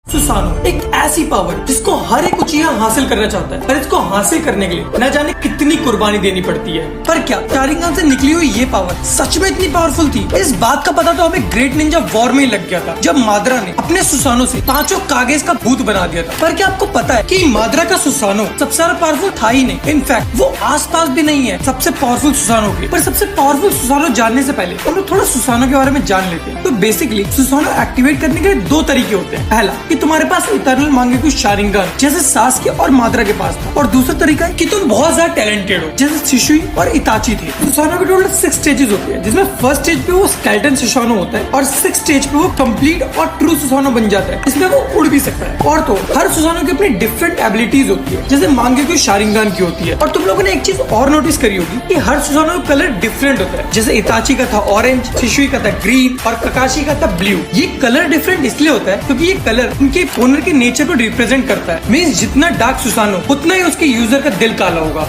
सुसानो एक ऐसी पावर जिसको हर एक उचिया हासिल करना चाहता है, पर इसको हासिल करने के लिए न जाने कितनी कुर्बानी देनी पड़ती है। पर क्या शारिंगान से निकली हुई ये पावर सच में इतनी पावरफुल थी? इस बात का पता तो हमें ग्रेट निंजा वॉर में ही लग गया था, जब माद्रा ने अपने सुसानो से पांचों कागेज का भूत बना दिया था। पर क्या आपको पता है कि माद्रा का सुसानो सबसे ज्यादा पावरफुल था ही नहीं, इनफैक्ट वो आसपास भी नहीं है सबसे पावरफुल सुसानो के। पर सबसे पावरफुल सुसानो जानने से पहले हम लोग थोड़ा सुसानो के बारे में जान लेते हैं। तो बेसिकली सुसानो एक्टिवेट करने के दो तरीके होते हैं। पहला कि तुम्हारे पास इटर्नल मांगेक्यू शारिंगान जैसे सास्के और माद्रा के पास था, और दूसरा तरीका है कि तुम बहुत ज्यादा टैलेंटेड हो जैसे शिशुई और इताची थे। सुसानो के टोटल 6 स्टेजेस होते हैं, जिसमें फर्स्ट स्टेज पे वो स्केलेटन सुसानो होता है और 6 स्टेज पे वो कंप्लीट और ट्रू सुसानो बन जाता है, इसमें वो उड़ भी सकता है। और तो हर सुसानो की अपनी डिफरेंट एबिलिटीज होती है, जैसे मांगेक्यू शारिंगान की होती है। और तुम लोगों ने एक चीज और नोटिस करी होगी कि हर सुसानो का कलर डिफरेंट होता है, जैसे इताची का था ऑरेंज, शिशुई का था ग्रीन और ककाशी का था ब्लू। ये कलर डिफरेंट इसलिए होता है क्योंकि ये कलर उनके ओनर के नेचर को रिप्रेजेंट करता है। मींस जितना डार्क सुसानो उतना ही उसके यूजर का दिल काला होगा।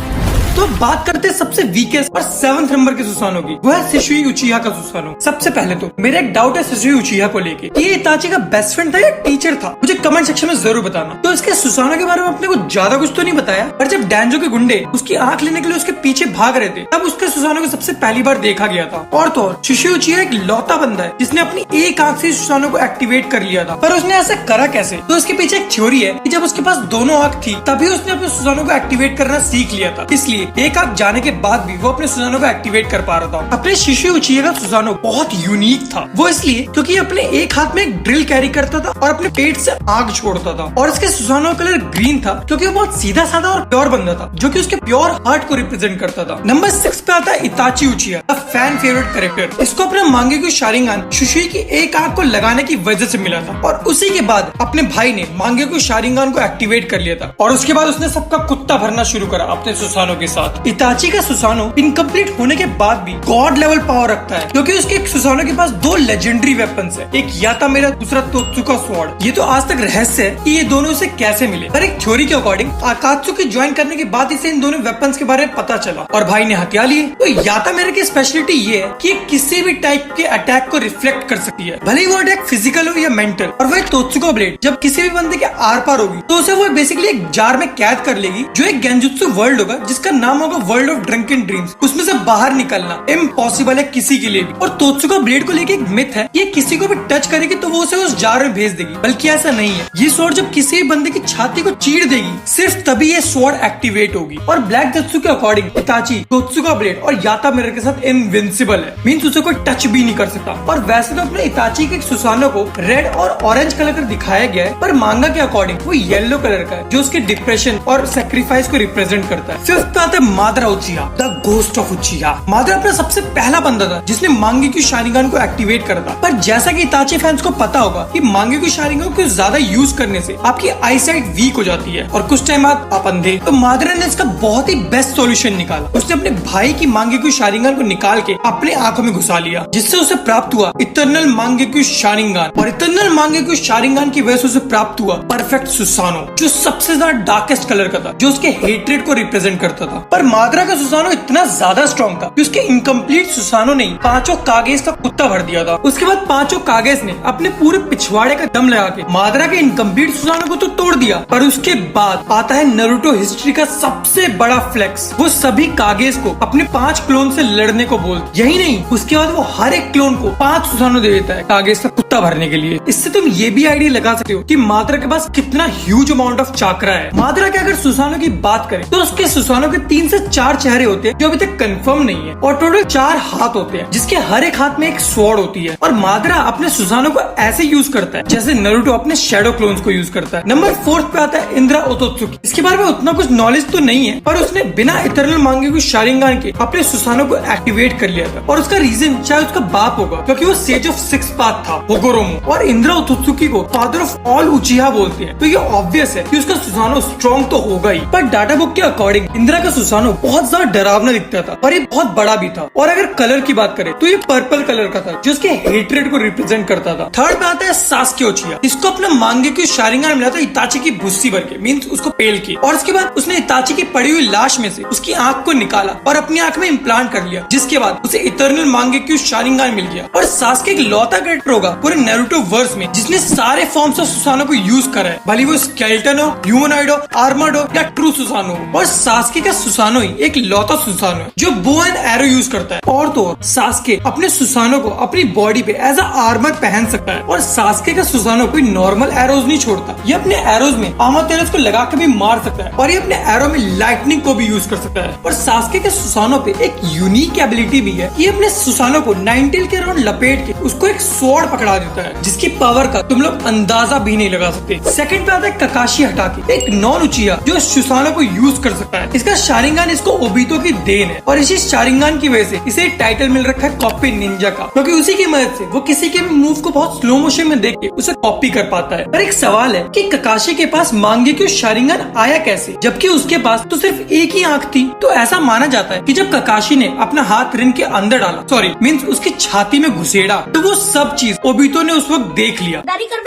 तो बात करते हैं सबसे वीकेस्ट और 7th नंबर के सुसानो की, वो है शिशुई उचिहा का सुसानो। सबसे पहले तो मेरा एक डाउट है शिशुई उचिहा को लेके, ये इताची का बेस्ट फ्रेंड था या टीचर था? मुझे कमेंट सेक्शन में जरूर बताना। तो इसके सुसानो के बारे में अपने को ज्यादा कुछ तो नहीं बताया, पर जब डैंजो के गुंडे उसकी आंख लेने के लिए उसके पीछे भाग रहे थे, तब उसके सुसानो को सबसे पहली बार देखा गया था। और तो और शिशुई उचिहा एक लौता बंदा है जिसने अपनी एक आंख से सुसानो को एक्टिवेट कर लिया था। पर उसने ऐसा करा कैसे? तो इसके पीछे एक थ्योरी है कि जब उसके पास दोनों आंख थी तभी उसने अपने सुसानो को एक्टिवेट करना सीख लिया था, इसलिए एक आंख जाने के बाद भी वो अपने सुसानो को एक्टिवेट कर पा रहा था। अपने शिशुई उचिहा का सुसानो बहुत यूनिक था, वो इसलिए क्योंकि अपने एक हाथ में एक ड्रिल कैरी करता था और अपने पेट से आग छोड़ता था। और इसके सुसानो का कलर ग्रीन था क्योंकि वो बहुत सीधा साधा और प्योर बंदा था, जो कि उसके प्योर हार्ट को रिप्रेजेंट करता था। नंबर 6 पे आता है इताची उचिहा, फैन फेवरेट कैरेक्टर। इसको अपने मांगेक्यू शारिंगान शिशुई की एक आंख को लगाने की वजह से मिला था, और उसी के बाद अपने भाई ने मांगेक्यू शारिंगान को एक्टिवेट कर लिया था, और उसके बाद उसने सबका कुत्ता भरना शुरू करा अपने सुसानो के साथ। इताची का सुसानो इनकम्प्लीट होने के बाद भी गॉड लेवल पावर रखता है, क्योंकि उसके सुसानो के पास 2 लेजेंडरी वेपन्स है, एक याता मेरा, दूसरा तोत्सुका स्वॉर्ड। ये तो आज तक रहस्य है कि ये दोनों इसे कैसे मिले, पर एक थ्योरी के अकॉर्डिंग आकात्सुकी ज्वाइन करने के बाद इसे इन दोनों वेपन्स के बारे में पता चला और भाई ने हथियार लिए। तो याता मेरा की स्पेशलिटी ये है कि किसी भी टाइप के अटैक को रिफ्लेक्ट कर सकती है, भले ही वो अटैक फिजिकल हो या मेंटल। और वह तोत्सुका ब्लेड जब किसी भी बंदे के आर पार होगी तो उसे वो बेसिकली एक जार में कैद कर लेगी, जो एक गेंजुत्सु वर्ल्ड होगा जिसका नाम होगा वर्ल्ड ऑफ ड्रंकन ड्रीम्स। उसमें से बाहर निकलना इम्पॉसिबल है किसी के लिए भी। और तोत्सुका ब्लेड को लेके एक मिथ है, ये किसी को भी टच करेगी तो वो उसे उस जार में भेज देगी, बल्कि ऐसा नहीं है। ये स्वॉर्ड जब किसी भी बंदे की छाती को चीर देगी सिर्फ तभी ये स्वॉर्ड एक्टिवेट होगी। और ब्लैक जत्सु के अकॉर्डिंग इताची तोत्सुका ब्लेड और याता मिरर के साथ इनविंसिबल है, मींस उसे कोई टच भी नहीं कर सकता। और वैसे तो अपने इताची के सुसानो को रेड और ऑरेंज कलर का दिखाया गया है, पर मांगा के अकॉर्डिंग वो येलो कलर का है, जो उसके डिप्रेशन और सेक्रीफाइस को रिप्रेजेंट करता है। 5th पे आता है Madara Uchiha, the ghost of Uchiha. Madara अपना सबसे पहला बंदा था जिसने मांगेक्यू शारिंगान को एक्टिवेट करा था। पर जैसा कि इताची फैंस को पता होगा कि मांगेक्यू शारिंगान को ज्यादा यूज करने से आपकी आई साइट वीक हो जाती है और कुछ टाइम बाद आप अंधे। तो माद्रा ने इसका बहुत ही बेस्ट सॉल्यूशन निकाला, उसने अपने भाई की मांगेक्यू शारिंगान को निकाल के अपने आंखों में घुसा लिया, जिससे उसे प्राप्त हुआ इटर्नल मांगेक्यू शारिंगान। और इटर्नल मांगेक्यू शारिंगान की वजह से उसे प्राप्त हुआ परफेक्ट सुसानो, जो सबसे ज्यादा डार्केस्ट कलर का था, जो उसके हेट्रेड को रिप्रेजेंट करता था। पर माद्रा का सुसानो इतना ज्यादा स्ट्रॉन्ग था कि उसके इनकम्प्लीट सुसानो ने पांचों कागेज का कुत्ता भर दिया था। उसके बाद पांचों कागेज ने अपने पूरे पिछवाड़े का दम लगा के माद्रा के इनकम्प्लीट सुसानो को तो तोड़ दिया। पर उसके बाद आता है नारुतो हिस्ट्री का सबसे बड़ा फ्लेक्स, वो सभी कागेज को अपने 5 क्लोन से लड़ने को बोलते। यही नहीं, उसके बाद वो हर एक क्लोन को 5 सुसानो दे देता है कागेज का कुत्ता भरने के लिए। इससे तुम ये भी आइडिया लगा सकते हो कि माद्रा के पास कितना ह्यूज अमाउंट ऑफ चाकरा है। माद्रा के अगर सुसानो की बात करें तो उसके सुसानो के 3 से 4 चेहरे होते हैं, जो अभी तक कंफर्म नहीं है, और टोटल 4 हाथ होते हैं, जिसके हर एक हाथ में एक स्वॉर्ड होती है। और माद्रा अपने सुसानो को ऐसे यूज करता है जैसे नारुतो अपने शैडो क्लोन्स को यूज करता है। नंबर 4 पे आता है इंद्रा ओतोत्सुकी। इसके बारे में उतना कुछ नॉलेज तो नहीं है, पर उसने बिना इटर्नल मांगेक्यू शारिंगान के अपने सुसानो को एक्टिवेट कर लिया था, और उसका रीजन शायद उसका बाप होगा, क्योंकि वो सेज ऑफ 6 पाथ था होगोरोमो। और इंद्रा ओतोत्सुकी को फादर ऑफ ऑल उचिहा बोलते हैं, तो ये ऑब्वियस है कि उसका सुसानो स्ट्रॉन्ग तो होगा ही। पर डाटा बुक के अकॉर्डिंग इंद्रा का सुसानो बहुत ज्यादा डरावना दिखता था, और ये बहुत बड़ा भी था। और अगर कलर की बात करें तो ये पर्पल कलर का था, जो उसके हेट्रेड को रिप्रेजेंट करता था। 3rd पे आता है सास्के उचिहा। इसको अपना मांगेक्यू शारिंगान मिला था इताची की भुस्सी भर के, मींस उसको पेल की। और उसके बाद उसने इताची की पड़ी हुई लाश में से उसकी आंख को निकाला और अपनी आंख में इम्प्लांट कर लिया, जिसके बाद उसे इटर्नल मांगेक्यू शारिंगान मिल गया। और सास्के एक लौता कैरेक्टर होगा पूरे नारुतो वर्स में जिसने सारे फॉर्म्स ऑफ सुसानो को यूज करा है, भले वो स्केलेटन हो, ह्यूमनॉइड हो, आर्मर्ड हो या ट्रू सुसानो हो। और सास्के का सुसानो ही एक लौता सुसानो है जो बो एंड एरो यूज करता है। और तो और सास्के अपने सुसानो को अपनी बॉडी पे एज अ आर्मर पहन सकता है। और सास्के का सुसानो कोई नॉर्मल एरोज नहीं छोड़ता, ये अपने एरोज में आमातेरस को लगा के भी मार सकता है और ये अपने एरो में लाइटनिंग को भी यूज कर सकता है। और सास्के के सुसानो पे एक यूनिक एबिलिटी भी है कि ये अपने सुसानो को नाइनटेल के अराउंड लपेट के उसको एक स्वॉर्ड पकड़ा देता है जिसकी पावर का तुम लोग अंदाजा भी नहीं लगा सकते। सेकंड पे आता है ककाशी हटाके, एक नॉन उचिया जो सुसानो को यूज कर सकता है। इसका शारिंगान इसको ओबितो की देन है और इसी शारिंगान की वजह से इसे टाइटल मिल रखा है कॉपी निंजा का, क्योंकि उसी की मदद से वो किसी के भी मूव को बहुत स्लो मोशन में देख के उसे कॉपी कर पाता है। पर एक सवाल है कि ककाशी के पास मांगेक्यू शारिंगान आया कैसे, जबकि उसके पास तो सिर्फ एक ही आंख थी। तो ऐसा माना जाता है कि जब ककाशी ने अपना हाथ रिन के अंदर डाला, सॉरी मीन्स उसकी छाती में घुसेड़ा, तो वो सब चीज ओबितो ने उस वक्त देख लिया। दाढ़ी कर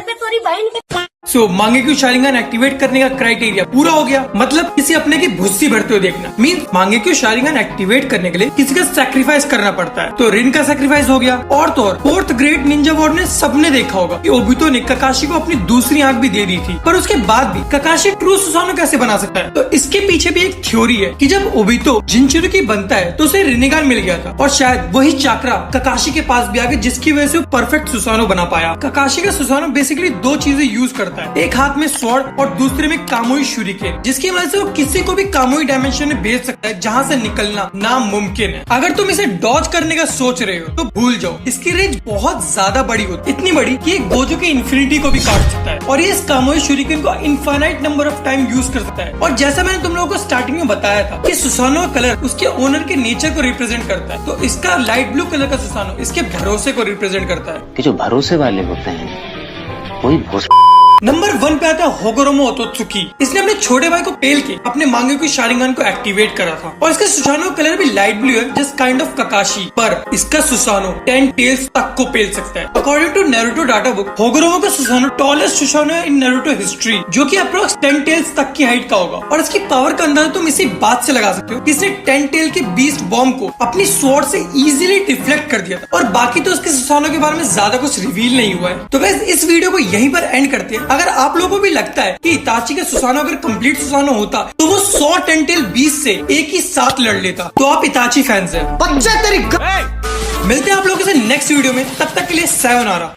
बे तोरी बहन के। सो मांगेक्यू शारिंगान एक्टिवेट करने का क्राइटेरिया पूरा हो गया, मतलब किसी अपने की भुस्सी भरते हुए देखना। मीन्स मांगेक्यू शारिंगान एक्टिवेट करने के लिए किसी का सैक्रिफाइस करना पड़ता है, तो रिन का सैक्रिफाइस हो गया। और तो और फोर्थ ग्रेट निंजा वॉर ने सबने देखा होगा कि ओबितो ने ककाशी को अपनी दूसरी आंख भी दे दी थी, पर उसके बाद भी ककाशी ट्रू सुसानो कैसे बना सकता है। तो इसके पीछे भी एक थ्योरी है कि जब ओबितो जिनचुरुकी बनता है तो उसे रिनिगान मिल गया था और शायद वही चाकरा ककाशी के पास भी आ गया जिसकी वजह से वो परफेक्ट सुसानो बना पाया। ककाशी का सुसानो बेसिकली दो चीजें यूज करता है, एक हाथ में स्वॉर्ड और दूसरे में कामुई शुरिकेन, जिसकी वजह से वो किसी को भी कामुई डायमेंशन में भेज सकता है जहाँ से निकलना नामुमकिन है। अगर तुम इसे डॉज करने का सोच रहे हो तो भूल जाओ, इसकी रेंज बहुत ज्यादा बड़ी होती है, इतनी बड़ी कि एक गोजो के इन्फिनिटी को भी काट सकता है और ये इस कामुई शुरिकेन को infinite number of time use कर सकता है। और जैसा मैंने तुम लोगों को स्टार्टिंग में बताया था कि सुसानो का कलर उसके ओनर के नेचर को रिप्रेजेंट करता है, तो इसका लाइट ब्लू कलर का सुसानो इसके भरोसे को रिप्रेजेंट करता है कि जो भरोसे वाले होते हैं वही भोस। नंबर 1 पे आता है होगोरोमो ओतोत्सुकी। इसने अपने छोटे भाई को पेल के अपने मांगेक्यू शारिंगान को एक्टिवेट करा था और इसका सुसानो कलर भी लाइट ब्लू है, जस्ट काइंड ऑफ ककाशी, पर इसका सुसानो 10 टेल्स तक को पेल सकता है। According to Naruto data book, Hagoromo का सुसानो टॉलेस्ट सुसानो है इन नारुतो हिस्ट्री, जो कि अप्रोक्स 10 टेल्स तक की हाइट का होगा। और इसकी पावर का अंदाजा तुम इसी बात से लगा सकते हो कि इसने 10 टेल के बीस्ट बॉम्ब को अपनी स्वॉर्ड से इजीली डिफ्लेक्ट कर दिया था। और बाकी तो उसके सुसानो के बारे में ज्यादा कुछ रिवील नहीं हुआ है। तो गाइस इस वीडियो को यहीं पर एंड करते हैं। अगर आप लोगों को भी लगता है कि इताची का सुसानो अगर कंप्लीट सुसानो होता तो वो 100 10 टेल 20 से एक ही साथ लड़ लेता, तो आप इताची फैंस हैं। बच्चा तेरी मिलते हैं आप लोगों से नेक्स्ट वीडियो में, तब तक के लिए सायोनारा।